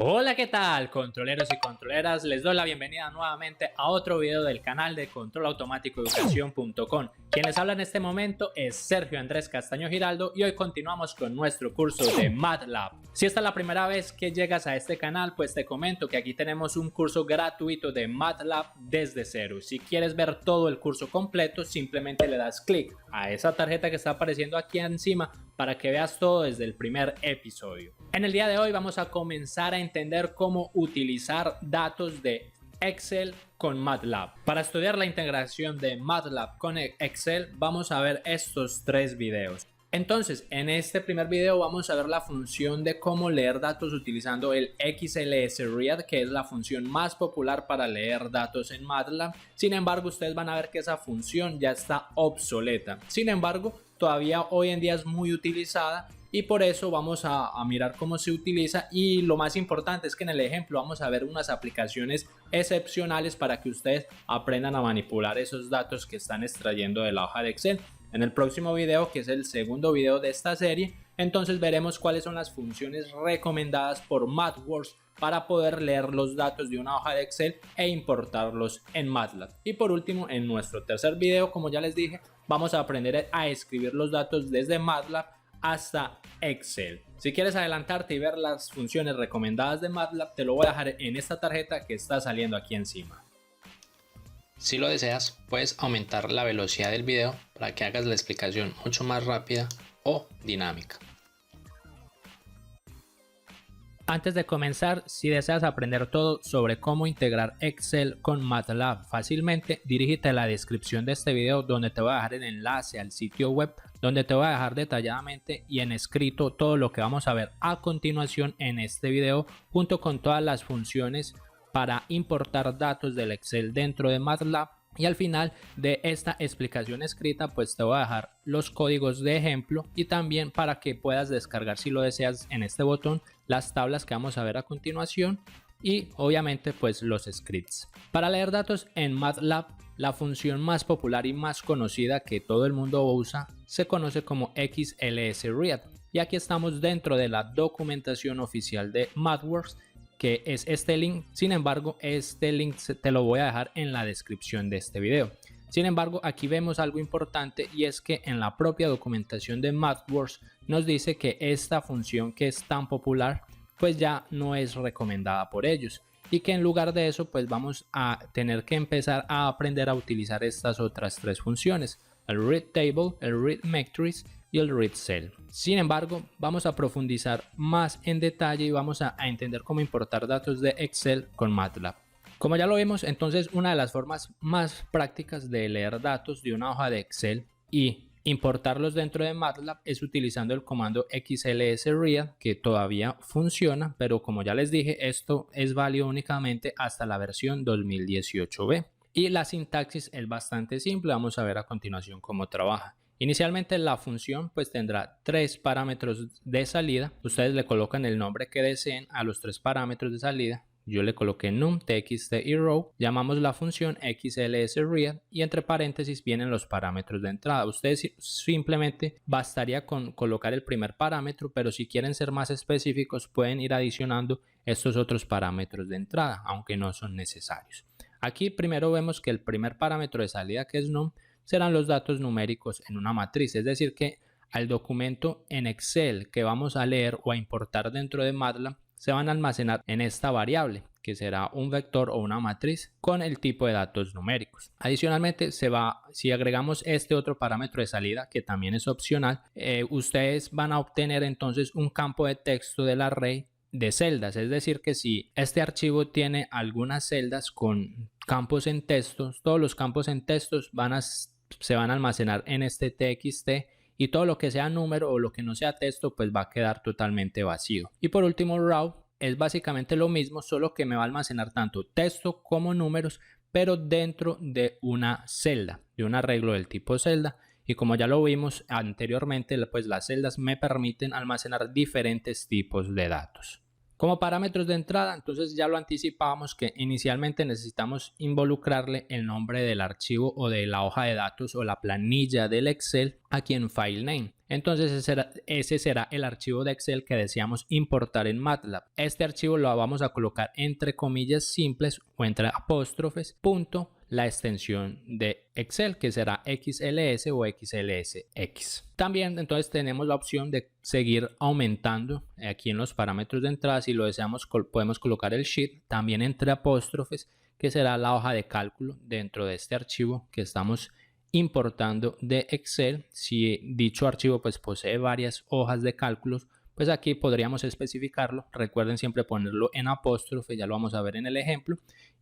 Hola, ¿qué tal, controleros y controleras? Les doy la bienvenida nuevamente a otro video del canal de controlautomáticoeducación.com. Quien les habla en este momento es Sergio Andrés Castaño Giraldo y hoy continuamos con nuestro curso de MATLAB. Si esta es la primera vez que llegas a este canal, pues te comento que aquí tenemos un curso gratuito de MATLAB desde cero. Si quieres ver todo el curso completo, simplemente le das clic a esa tarjeta que está apareciendo aquí encima para que veas todo desde el primer episodio. En el día de hoy vamos a comenzar a entender cómo utilizar datos de Excel con MATLAB. Para estudiar la integración de MATLAB con Excel vamos a ver estos tres videos. Entonces, en este primer video vamos a ver la función de cómo leer datos utilizando el XLSRead, que es la función más popular para leer datos en MATLAB. Sin embargo, ustedes van a ver que esa función ya está obsoleta. Sin embargo, todavía hoy en día es muy utilizada y por eso vamos a mirar cómo se utiliza, y lo más importante es que en el ejemplo vamos a ver unas aplicaciones excepcionales para que ustedes aprendan a manipular esos datos que están extrayendo de la hoja de Excel. En el próximo video, que es el segundo video de esta serie, entonces veremos cuáles son las funciones recomendadas por MathWorks para poder leer los datos de una hoja de Excel e importarlos en MATLAB. Y por último, en nuestro tercer video, como ya les dije, vamos a aprender a escribir los datos desde MATLAB hasta Excel. Si quieres adelantarte y ver las funciones recomendadas de MATLAB, te lo voy a dejar en esta tarjeta que está saliendo aquí encima. Si lo deseas, puedes aumentar la velocidad del video para que hagas la explicación mucho más rápida o dinámica. Antes de comenzar, si deseas aprender todo sobre cómo integrar Excel con MATLAB fácilmente, dirígete a la descripción de este video, donde te voy a dejar el enlace al sitio web, donde te voy a dejar detalladamente y en escrito todo lo que vamos a ver a continuación en este video, junto con todas las funciones para importar datos del Excel dentro de MATLAB. Y al final de esta explicación escrita, pues te voy a dejar los códigos de ejemplo y también para que puedas descargar, si lo deseas, en este botón las tablas que vamos a ver a continuación y obviamente pues los scripts. Para leer datos en MATLAB, la función más popular y más conocida que todo el mundo usa se conoce como XLSRead, y aquí estamos dentro de la documentación oficial de MathWorks, que es este link. Sin embargo, este link te lo voy a dejar en la descripción de este video. Sin embargo, aquí vemos algo importante, y es que en la propia documentación de MathWorks nos dice que esta función, que es tan popular, pues ya no es recomendada por ellos, y que en lugar de eso pues vamos a tener que empezar a aprender a utilizar estas otras tres funciones: el read table, el read matrix y el read cell. Sin embargo, vamos a profundizar más en detalle y vamos a entender cómo importar datos de Excel con MATLAB. Como ya lo vimos, entonces una de las formas más prácticas de leer datos de una hoja de Excel y importarlos dentro de MATLAB es utilizando el comando XLSRead, que todavía funciona, pero como ya les dije, esto es válido únicamente hasta la versión 2018b. Y la sintaxis es bastante simple, vamos a ver a continuación cómo trabaja. Inicialmente la función pues tendrá tres parámetros de salida. Ustedes le colocan el nombre que deseen a los tres parámetros de salida. Yo le coloqué num, txt y row. Llamamos la función XLSRead y entre paréntesis vienen los parámetros de entrada. Ustedes simplemente bastaría con colocar el primer parámetro, pero si quieren ser más específicos pueden ir adicionando estos otros parámetros de entrada, aunque no son necesarios. Aquí primero vemos que el primer parámetro de salida, que es num, serán los datos numéricos en una matriz, es decir que al documento en Excel que vamos a leer o a importar dentro de MATLAB se van a almacenar en esta variable, que será un vector o una matriz con el tipo de datos numéricos. Adicionalmente, si agregamos este otro parámetro de salida, que también es opcional, ustedes van a obtener entonces un campo de texto del array de celdas, es decir que si este archivo tiene algunas celdas con campos en textos, todos los campos en textos se van a almacenar en este txt, y todo lo que sea número o lo que no sea texto pues va a quedar totalmente vacío. Y por último, raw es básicamente lo mismo, solo que me va a almacenar tanto texto como números, pero dentro de una celda, de un arreglo del tipo celda. Y como ya lo vimos anteriormente, pues las celdas me permiten almacenar diferentes tipos de datos. Como parámetros de entrada, entonces ya lo anticipábamos que inicialmente necesitamos involucrarle el nombre del archivo o de la hoja de datos o la planilla del Excel aquí en File Name. Entonces ese será el archivo de Excel que deseamos importar en MATLAB. Este archivo lo vamos a colocar entre comillas simples o entre apóstrofes, punto, la extensión de Excel, que será XLS o XLSX. También entonces tenemos la opción de seguir aumentando aquí en los parámetros de entrada. Si lo deseamos, podemos colocar el sheet también entre apóstrofes, que será la hoja de cálculo dentro de este archivo que estamos importando de Excel. Si dicho archivo pues posee varias hojas de cálculos, pues aquí podríamos especificarlo. Recuerden siempre ponerlo en apóstrofe, ya lo vamos a ver en el ejemplo.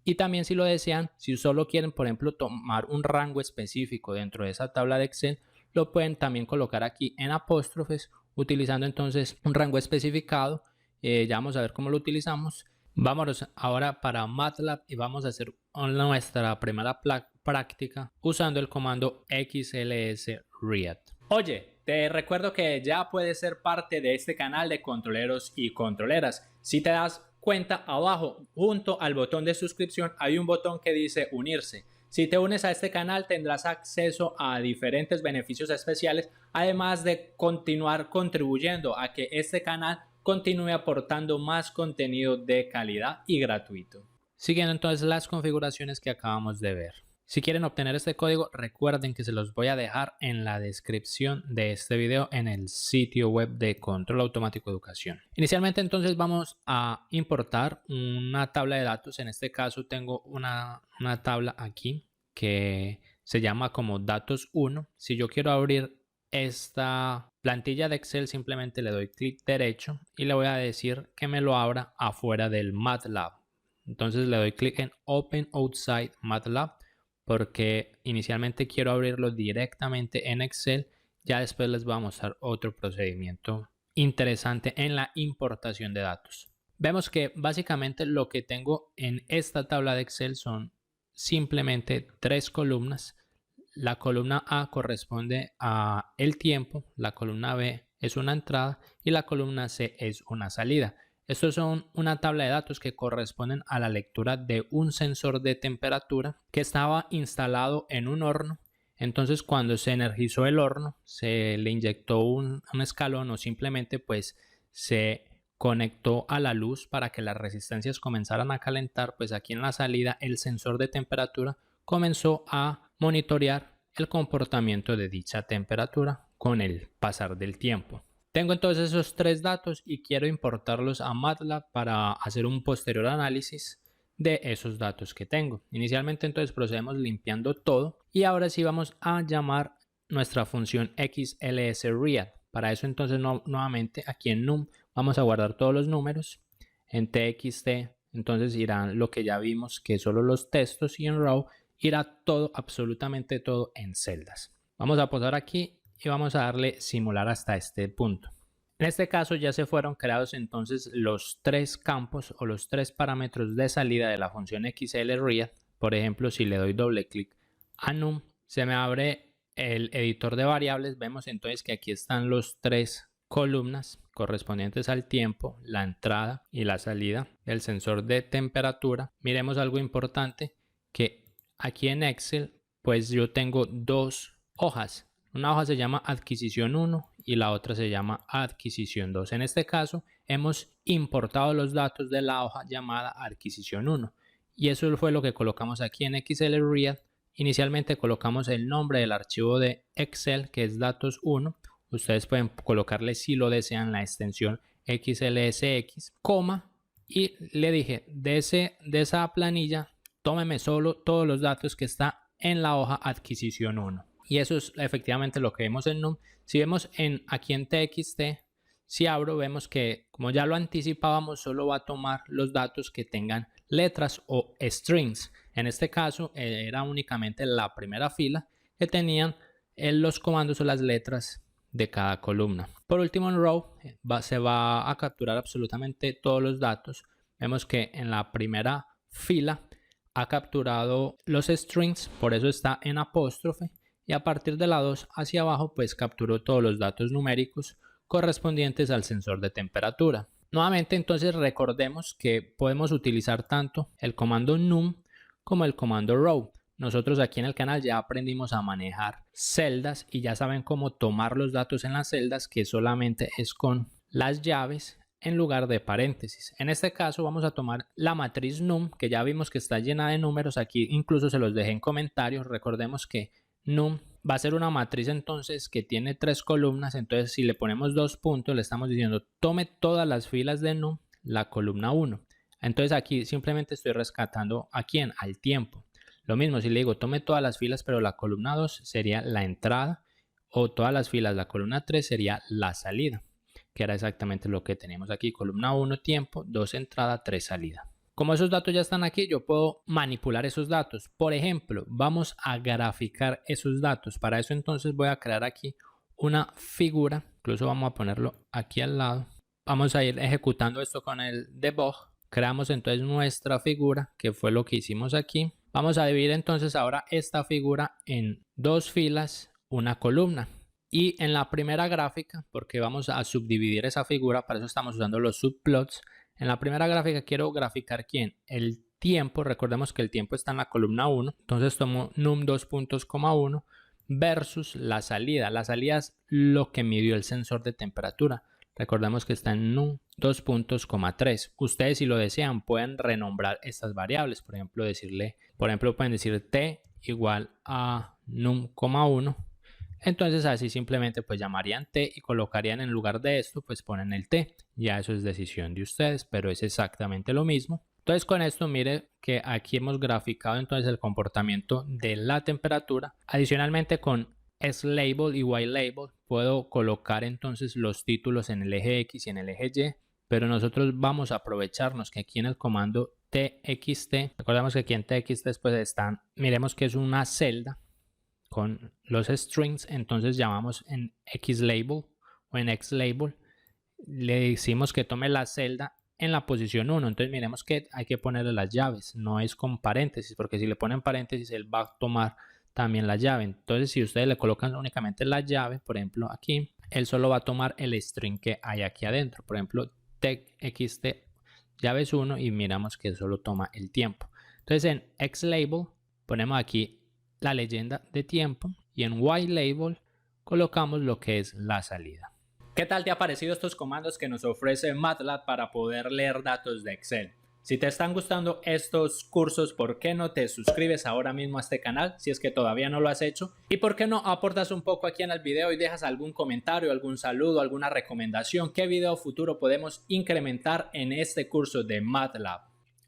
Y también si lo desean, si solo quieren por ejemplo tomar un rango específico dentro de esa tabla de Excel, lo pueden también colocar aquí en apóstrofes utilizando entonces un rango especificado. Ya vamos a ver cómo lo utilizamos. Vámonos ahora para MATLAB y vamos a hacer nuestra primera práctica usando el comando XLSRead. Oye, te recuerdo que ya puedes ser parte de este canal de controleros y controleras. Si te das cuenta, abajo junto al botón de suscripción hay un botón que dice unirse. Si te unes a este canal tendrás acceso a diferentes beneficios especiales, además de continuar contribuyendo a que este canal continúe aportando más contenido de calidad y gratuito. Siguiendo entonces las configuraciones que acabamos de ver. Si quieren obtener este código, recuerden que se los voy a dejar en la descripción de este video en el sitio web de Control Automático Educación. Inicialmente entonces vamos a importar una tabla de datos. En este caso tengo una tabla aquí que se llama como datos 1. Si yo quiero abrir esta plantilla de Excel, simplemente le doy clic derecho y le voy a decir que me lo abra afuera del MATLAB. Entonces le doy clic en Open Outside MATLAB porque inicialmente quiero abrirlo directamente en Excel. Ya después les voy a mostrar otro procedimiento interesante en la importación de datos. Vemos que básicamente lo que tengo en esta tabla de Excel son simplemente 3 columnas. La columna A corresponde a el tiempo, la columna B es una entrada y la columna C es una salida. Estos son una tabla de datos que corresponden a la lectura de un sensor de temperatura que estaba instalado en un horno. Entonces cuando se energizó el horno, se le inyectó un escalón o simplemente pues se conectó a la luz para que las resistencias comenzaran a calentar. Pues aquí en la salida el sensor de temperatura comenzó a monitorear el comportamiento de dicha temperatura con el pasar del tiempo. Tengo entonces esos 3 datos y quiero importarlos a MATLAB para hacer un posterior análisis de esos datos que tengo. Inicialmente entonces procedemos limpiando todo y ahora sí vamos a llamar nuestra función XLSRead. Para eso entonces nuevamente aquí en num vamos a guardar todos los números. En txt entonces irán lo que ya vimos, que solo los textos, y en row irá todo, absolutamente todo en celdas. Vamos a pausar aquí y vamos a darle simular hasta este punto. En este caso ya se fueron creados entonces los 3 campos o los 3 parámetros de salida de la función XLRead. Por ejemplo, si le doy doble clic a num, se me abre el editor de variables. Vemos entonces que aquí están los 3 columnas correspondientes al tiempo, la entrada y la salida del sensor de temperatura. Miremos algo importante, que aquí en Excel pues yo tengo 2 hojas. Una hoja se llama adquisición 1 y la otra se llama adquisición 2. En este caso hemos importado los datos de la hoja llamada adquisición 1 y eso fue lo que colocamos aquí en XLRead. Inicialmente colocamos el nombre del archivo de Excel, que es datos 1. Ustedes pueden colocarle, si lo desean, la extensión XLSX, coma, y le dije de esa planilla tómeme solo todos los datos que está en la hoja adquisición 1. Y eso es efectivamente lo que vemos en num. Si vemos aquí en txt, si abro, vemos que como ya lo anticipábamos, solo va a tomar los datos que tengan letras o strings. En este caso era únicamente la primera fila que tenían los comandos o las letras de cada columna. Por último, en row se va a capturar absolutamente todos los datos. Vemos que en la primera fila ha capturado los strings, por eso está en apóstrofe. Y a partir de la 2 hacia abajo pues capturó todos los datos numéricos correspondientes al sensor de temperatura. Nuevamente, entonces recordemos que podemos utilizar tanto el comando num como el comando row. Nosotros aquí en el canal ya aprendimos a manejar celdas y ya saben cómo tomar los datos en las celdas, que solamente es con las llaves en lugar de paréntesis. En este caso vamos a tomar la matriz num, que ya vimos que está llena de números. Aquí incluso se los dejé en comentarios. Recordemos que num va a ser una matriz entonces que tiene 3 columnas. Entonces si le ponemos 2 puntos, le estamos diciendo tome todas las filas de num, la columna 1. Entonces aquí simplemente estoy rescatando a quién, al tiempo. Lo mismo si le digo tome todas las filas, pero la columna 2 sería la entrada, o todas las filas, la columna 3 sería la salida, que era exactamente lo que teníamos aquí. Columna 1 tiempo, 2 entrada, 3 salida. Como esos datos ya están aquí, yo puedo manipular esos datos. Por ejemplo, vamos a graficar esos datos. Para eso entonces voy a crear aquí una figura. Incluso vamos a ponerlo aquí al lado. Vamos a ir ejecutando esto con el debug. Creamos entonces nuestra figura, que fue lo que hicimos aquí. Vamos a dividir entonces ahora esta figura en 2 filas, una columna. Y en la primera gráfica, porque vamos a subdividir esa figura, para eso estamos usando los subplots. En la primera gráfica quiero graficar ¿quién? El tiempo. Recordemos que el tiempo está en la columna 1. Entonces tomo num 2.1 versus la salida. La salida es lo que midió el sensor de temperatura. Recordemos que está en num 2.3. Ustedes, si lo desean, pueden renombrar estas variables. Por ejemplo, pueden decir t igual a num,1. Entonces así simplemente pues llamarían t y colocarían en lugar de esto, pues ponen el t. Ya eso es decisión de ustedes, pero es exactamente lo mismo. Entonces con esto mire que aquí hemos graficado entonces el comportamiento de la temperatura. Adicionalmente con xLabel y ylabel puedo colocar entonces los títulos en el eje X y en el eje Y, pero nosotros vamos a aprovecharnos que aquí en el comando txt, recordemos que aquí en txt después están, miremos que es una celda con los strings. Entonces llamamos en xLabel o en xLabel, le decimos que tome la celda en la posición 1. Entonces miremos que hay que ponerle las llaves, no es con paréntesis, porque si le ponen paréntesis él va a tomar también la llave. Entonces si ustedes le colocan únicamente la llave, por ejemplo aquí, él solo va a tomar el string que hay aquí adentro. Por ejemplo txt llaves 1 y miramos que solo toma el tiempo. Entonces en xLabel ponemos aquí la leyenda de tiempo y en ylabel colocamos lo que es la salida. ¿Qué tal te ha parecido estos comandos que nos ofrece MATLAB para poder leer datos de Excel? Si te están gustando estos cursos, ¿por qué no te suscribes ahora mismo a este canal si es que todavía no lo has hecho? ¿Y por qué no aportas un poco aquí en el video y dejas algún comentario, algún saludo, alguna recomendación? ¿Qué video futuro podemos incrementar en este curso de MATLAB?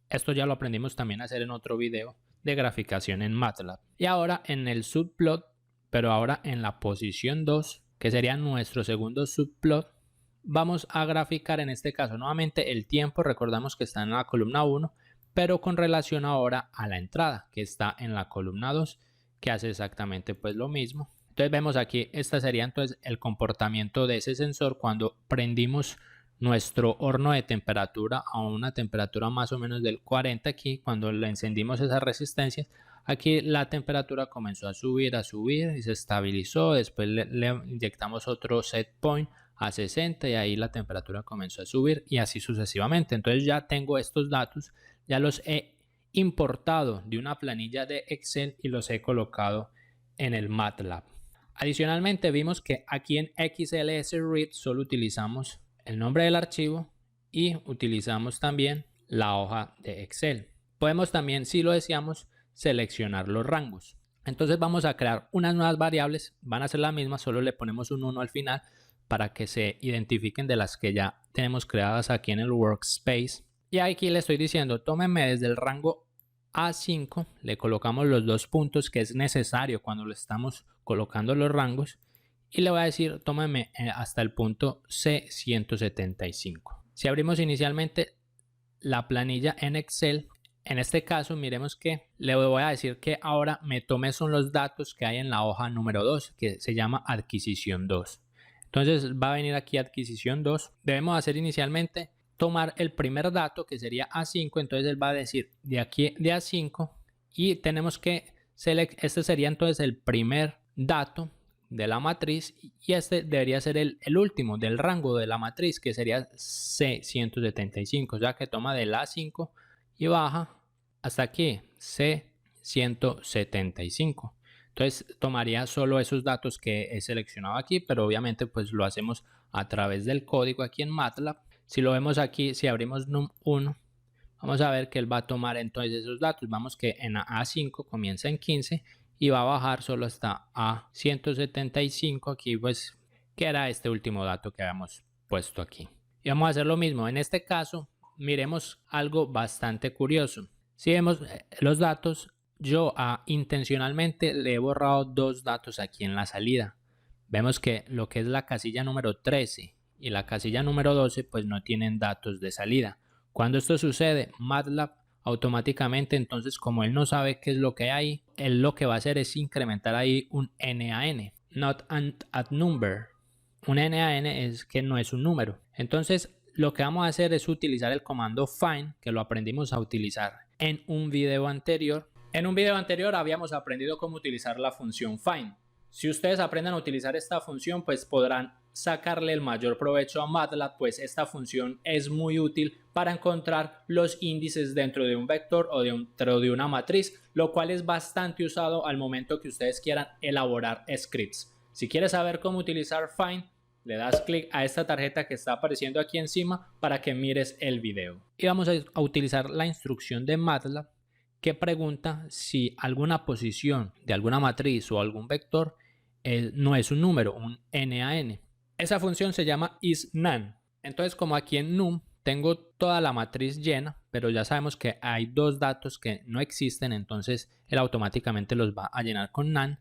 Esto ya lo aprendimos también a hacer en otro video de graficación en MATLAB. Y ahora en el subplot, pero ahora en la posición 2, que sería nuestro segundo subplot, vamos a graficar en este caso nuevamente el tiempo. Recordamos que está en la columna 1, pero con relación ahora a la entrada, que está en la columna 2, que hace exactamente pues lo mismo. Entonces vemos aquí, esta sería entonces el comportamiento de ese sensor cuando prendimos nuestro horno de temperatura a una temperatura más o menos del 40. Aquí cuando le encendimos esas resistencias, aquí la temperatura comenzó a subir y se estabilizó. Después le inyectamos otro set point a 60 y ahí la temperatura comenzó a subir y así sucesivamente. Entonces ya tengo estos datos, ya los he importado de una planilla de Excel y los he colocado en el MATLAB. Adicionalmente vimos que aquí en XLSRead solo utilizamos el nombre del archivo y utilizamos también la hoja de Excel. Podemos también, si lo deseamos, seleccionar los rangos. Entonces vamos a crear unas nuevas variables, van a ser las mismas, solo le ponemos un 1 al final para que se identifiquen de las que ya tenemos creadas aquí en el workspace. Y aquí le estoy diciendo, tómenme desde el rango A5, le colocamos los 2 puntos que es necesario cuando le estamos colocando los rangos. Y le voy a decir, tómame hasta el punto C175. Si abrimos inicialmente la planilla en Excel, en este caso miremos que le voy a decir que ahora me tome son los datos que hay en la hoja número 2, que se llama adquisición 2. Entonces va a venir aquí adquisición 2. Debemos hacer inicialmente tomar el primer dato que sería A5. Entonces él va a decir de aquí de A5 y tenemos que este sería entonces el primer dato de la matriz y este debería ser el último del rango de la matriz, que sería C175, ya que toma del A5 y baja hasta aquí, C175. Entonces tomaría solo esos datos que he seleccionado aquí, pero obviamente pues lo hacemos a través del código aquí en MATLAB. Si lo vemos aquí, si abrimos num1, vamos a ver que él va a tomar entonces esos datos. Vamos que en A5 comienza en 15 y va a bajar solo hasta A175 aquí, pues que era este último dato que habíamos puesto aquí. Y vamos a hacer lo mismo. En este caso, miremos algo bastante curioso. Si vemos los datos, yo intencionalmente le he borrado dos datos aquí en la salida. Vemos que lo que es la casilla número 13 y la casilla número 12 pues no tienen datos de salida. Cuando esto sucede, MATLAB automáticamente, entonces como él no sabe qué es lo que hay, él lo que va a hacer es incrementar ahí un NaN, not an add number. Un NaN es que no es un número. Entonces lo que vamos a hacer es utilizar el comando find, que lo aprendimos a utilizar en un video anterior. En un video anterior habíamos aprendido cómo utilizar la función find. Si ustedes aprenden a utilizar esta función, pues podrán sacarle el mayor provecho a MATLAB, pues esta función es muy útil para encontrar los índices dentro de un vector o dentro de una matriz, lo cual es bastante usado al momento que ustedes quieran elaborar scripts. Si quieres saber cómo utilizar find, le das clic a esta tarjeta que está apareciendo aquí encima para que mires el video. Y vamos a utilizar la instrucción de MATLAB que pregunta si alguna posición de alguna matriz o algún vector no es un número, un NaN. Esa función se llama isNaN. Entonces, como aquí en num tengo toda la matriz llena, pero ya sabemos que hay dos datos que no existen, entonces él automáticamente los va a llenar con nan.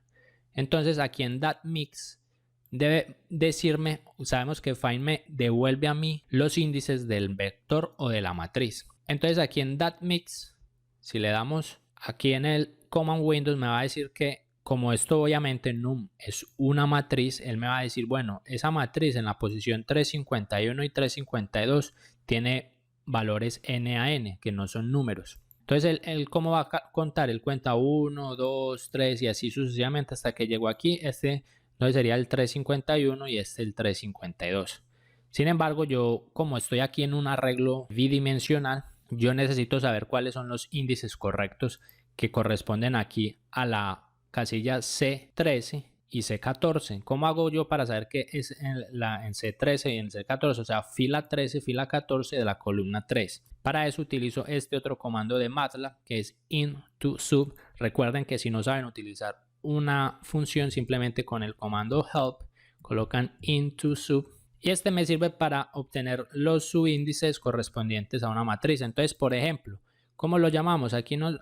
Entonces aquí en .mix debe decirme, sabemos que find me devuelve a mí los índices del vector o de la matriz. Entonces aquí en .mix, si le damos aquí en el command Windows, me va a decir que como esto obviamente num es una matriz, él me va a decir, bueno, esa matriz en la posición 351 y 352 tiene valores NaN, que no son números. Entonces, él ¿cómo va a contar? Él cuenta 1, 2, 3 y así sucesivamente hasta que llegó aquí. Este entonces sería el 351 y este el 352. Sin embargo, yo como estoy aquí en un arreglo bidimensional, yo necesito saber cuáles son los índices correctos que corresponden aquí a la casilla C13 y C14. ¿Cómo hago yo para saber qué es en C13 y en C14? O sea, fila 13, fila 14 de la columna 3. Para eso utilizo este otro comando de MATLAB que es into_sub. Recuerden que si no saben utilizar una función, simplemente con el comando help colocan into_sub y este me sirve para obtener los subíndices correspondientes a una matriz. Entonces, por ejemplo, ¿cómo lo llamamos? Aquí nos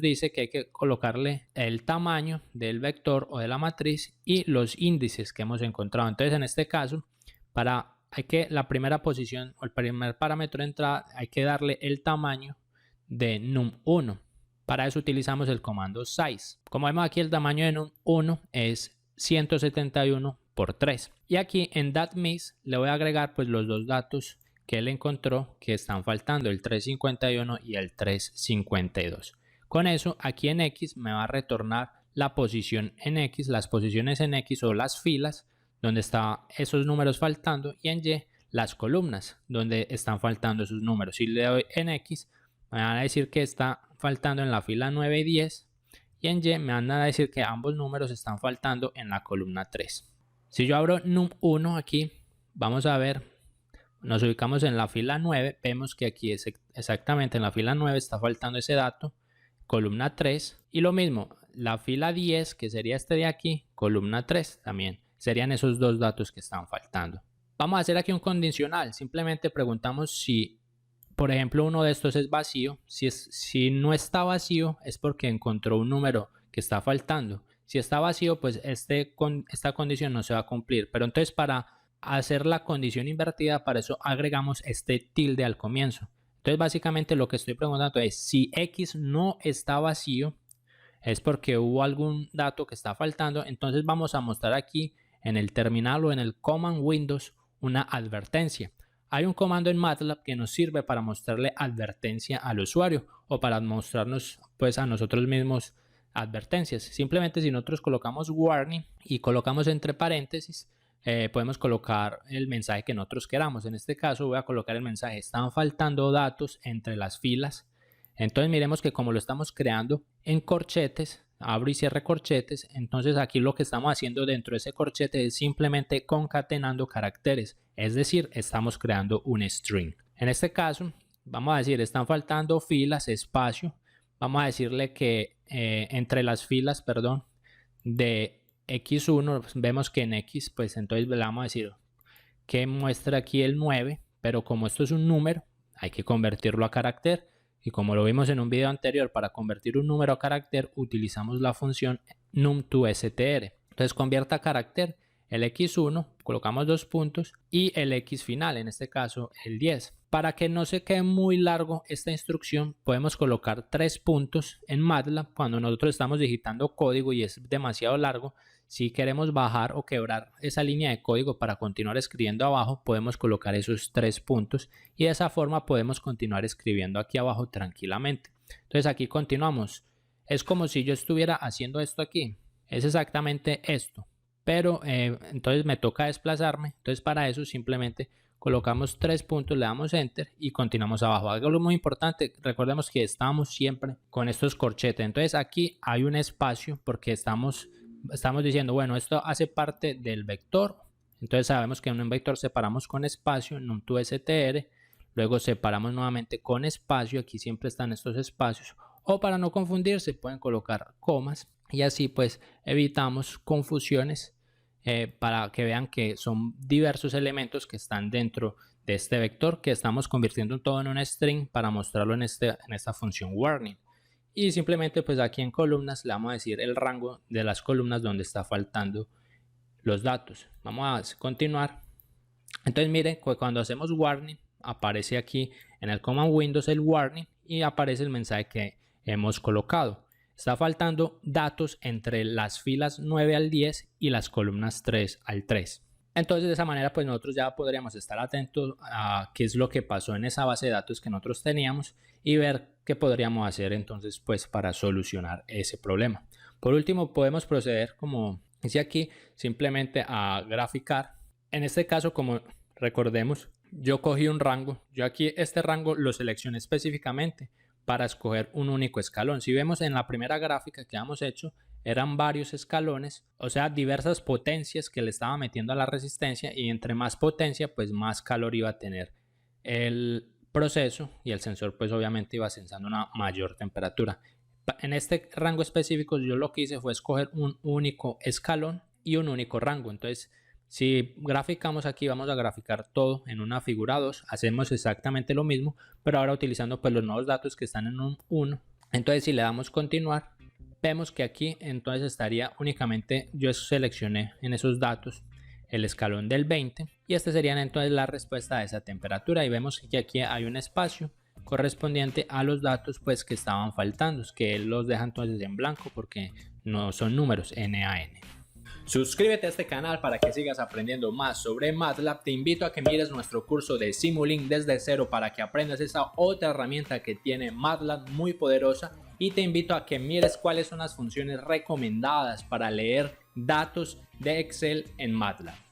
dice que hay que colocarle el tamaño del vector o de la matriz y los índices que hemos encontrado. Entonces, en este caso, la primera posición o el primer parámetro de entrada hay que darle el tamaño de num1. Para eso utilizamos el comando size. Como vemos aquí, el tamaño de num1 es 171 por 3. Y aquí en .mix le voy a agregar pues los dos datos que él encontró que están faltando, el 351 y el 352. Con eso aquí en X me va a retornar la posición en X, las posiciones en X o las filas donde están esos números faltando y en Y las columnas donde están faltando esos números. Si le doy en X me van a decir que está faltando en la fila 9 y 10 y en Y me van a decir que ambos números están faltando en la columna 3. Si yo abro num1 aquí, vamos a ver, nos ubicamos en la fila 9, vemos que aquí es exactamente en la fila 9 está faltando ese dato, columna 3, y lo mismo, la fila 10, que sería este de aquí, columna 3 también, serían esos dos datos que están faltando. Vamos a hacer aquí un condicional, simplemente preguntamos si, por ejemplo, uno de estos es vacío. Si no está vacío es porque encontró un número que está faltando. Si está vacío, pues esta condición no se va a cumplir. Pero entonces para hacer la condición invertida, para eso agregamos este tilde al comienzo. Entonces básicamente lo que estoy preguntando es si X no está vacío, es porque hubo algún dato que está faltando. Entonces vamos a mostrar aquí en el terminal o en el command Windows una advertencia. Hay un comando en MATLAB que nos sirve para mostrarle advertencia al usuario o para mostrarnos pues a nosotros mismos advertencias. Simplemente si nosotros colocamos warning y colocamos entre paréntesis, podemos colocar el mensaje que nosotros queramos. En este caso voy a colocar el mensaje: están faltando datos entre las filas. Entonces miremos que como lo estamos creando en corchetes, abro y cierre corchetes, entonces aquí lo que estamos haciendo dentro de ese corchete es simplemente concatenando caracteres, es decir, estamos creando un string. En este caso vamos a decir: están faltando filas, espacio. Vamos a decirle que entre las filas, perdón, de x1, pues vemos que en x, pues entonces le vamos a decir que muestra aquí el 9, pero como esto es un número, hay que convertirlo a carácter. Y como lo vimos en un video anterior, para convertir un número a carácter utilizamos la función num2str. Entonces convierta a carácter el x1, colocamos 2 puntos y el x final, en este caso el 10. Para que no se quede muy largo esta instrucción, podemos colocar 3 puntos en MATLAB cuando nosotros estamos digitando código y es demasiado largo. Si queremos bajar o quebrar esa línea de código para continuar escribiendo abajo, podemos colocar esos 3 puntos y de esa forma podemos continuar escribiendo aquí abajo tranquilamente. Entonces aquí continuamos. Es como si yo estuviera haciendo esto aquí. Es exactamente esto. Pero entonces me toca desplazarme. Entonces para eso simplemente colocamos 3 puntos, le damos enter y continuamos abajo. Algo muy importante, recordemos que estamos siempre con estos corchetes. Entonces aquí hay un espacio porque estamos diciendo, bueno, esto hace parte del vector. Entonces sabemos que en un vector separamos con espacio, num2str, luego separamos nuevamente con espacio, aquí siempre están estos espacios, o para no confundirse pueden colocar comas y así pues evitamos confusiones para que vean que son diversos elementos que están dentro de este vector que estamos convirtiendo todo en un string para mostrarlo en esta función warning. Y simplemente pues aquí en columnas le vamos a decir el rango de las columnas donde está faltando los datos. Vamos a continuar. Entonces miren, cuando hacemos warning aparece aquí en el command Windows el warning y aparece el mensaje que hemos colocado. Está faltando datos entre las filas 9 al 10 y las columnas 3 al 3. Entonces de esa manera pues nosotros ya podríamos estar atentos a qué es lo que pasó en esa base de datos que nosotros teníamos y ver qué podríamos hacer entonces pues para solucionar ese problema. Por último podemos proceder, como dice aquí, simplemente a graficar. En este caso, como recordemos, yo cogí un rango, yo aquí este rango lo seleccioné específicamente para escoger un único escalón. Si vemos en la primera gráfica que habíamos hecho, eran varios escalones, o sea, diversas potencias que le estaba metiendo a la resistencia, y entre más potencia, pues más calor iba a tener el proceso y el sensor pues obviamente iba sensando una mayor temperatura. En este rango específico yo lo que hice fue escoger un único escalón y un único rango. Entonces si graficamos aquí, vamos a graficar todo en una figura 2, hacemos exactamente lo mismo, pero ahora utilizando pues los nuevos datos que están en un 1. Entonces si le damos continuar, vemos que aquí entonces estaría únicamente, yo seleccioné en esos datos el escalón del 20 y este sería entonces la respuesta a esa temperatura, y vemos que aquí hay un espacio correspondiente a los datos pues que estaban faltando, que él los deja entonces en blanco porque no son números NaN. Suscríbete a este canal para que sigas aprendiendo más sobre MATLAB. Te invito a que mires nuestro curso de Simulink desde cero para que aprendas esa otra herramienta que tiene MATLAB muy poderosa, y te invito a que mires cuáles son las funciones recomendadas para leer datos de Excel en MATLAB.